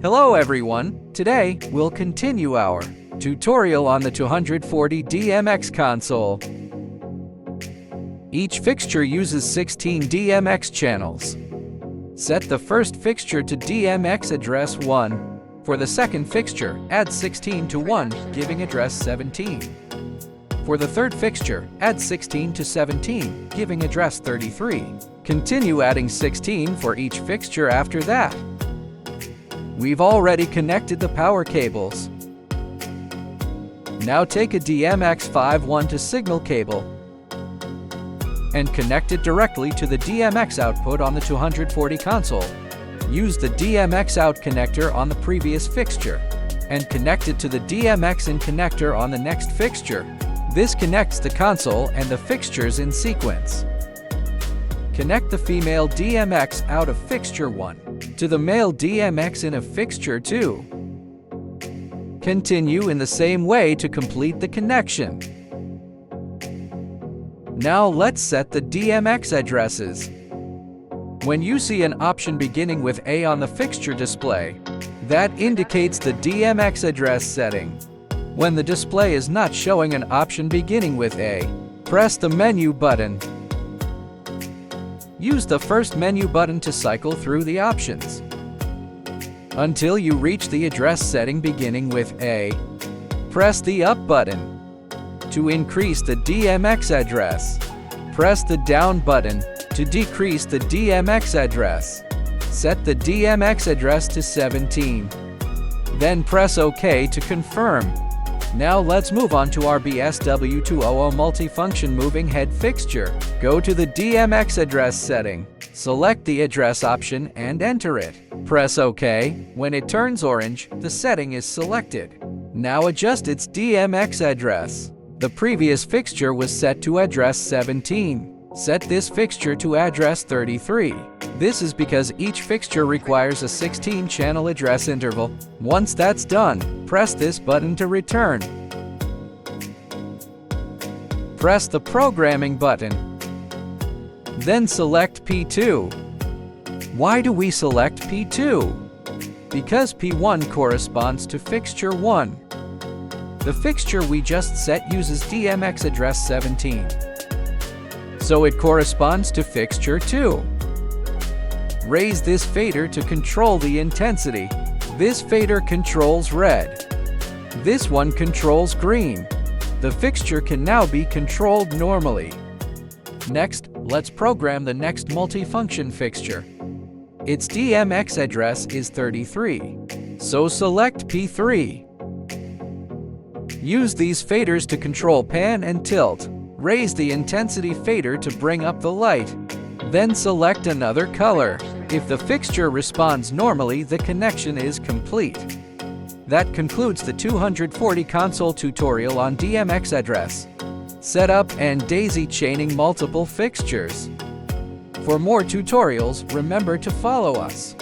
Hello everyone, today we'll continue our tutorial on the 240 DMX console. Each fixture uses 16 DMX channels. Set the first fixture to DMX address 1. For the second fixture, add 16 to 1, giving address 17. For the third fixture, add 16 to 17, giving address 33. Continue adding 16 for each fixture after that. We've already connected the power cables. Now take a DMX51 to signal cable and connect it directly to the DMX output on the 240 console. Use the DMX out connector on the previous fixture and connect it to the DMX in connector on the next fixture. This connects the console and the fixtures in sequence. Connect the female DMX out of fixture 1 to the male DMX in a fixture 2. Continue in the same way to complete the connection. Now let's set the DMX addresses. When you see an option beginning with A on the fixture display, that indicates the DMX address setting. When the display is not showing an option beginning with A, press the menu button. Use the first menu button to cycle through the options until you reach the address setting beginning with A. Press the up button to increase the DMX address. Press the down button to decrease the DMX address. Set the DMX address to 17. Then press OK to confirm. Now let's move on to our BSW200 multifunction moving head fixture. Go to the DMX address setting, select the address option and enter it. Press OK. When it turns orange, the setting is selected. Now adjust its DMX address. The previous fixture was set to address 17. Set this fixture to address 33. This is because each fixture requires a 16-channel address interval. Once that's done, press this button to return. Press the programming button. Then select P2. Why do we select P2? Because P1 corresponds to fixture 1. The fixture we just set uses DMX address 17. So it corresponds to fixture 2. Raise this fader to control the intensity. This fader controls red. This one controls green. The fixture can now be controlled normally. Next, let's program the next multifunction fixture. Its DMX address is 33. So select P3. Use these faders to control pan and tilt. Raise the intensity fader to bring up the light. Then select another color. If the fixture responds normally, the connection is complete. That concludes the 240 console tutorial on DMX address setup and daisy chaining multiple fixtures. For more tutorials, remember to follow us.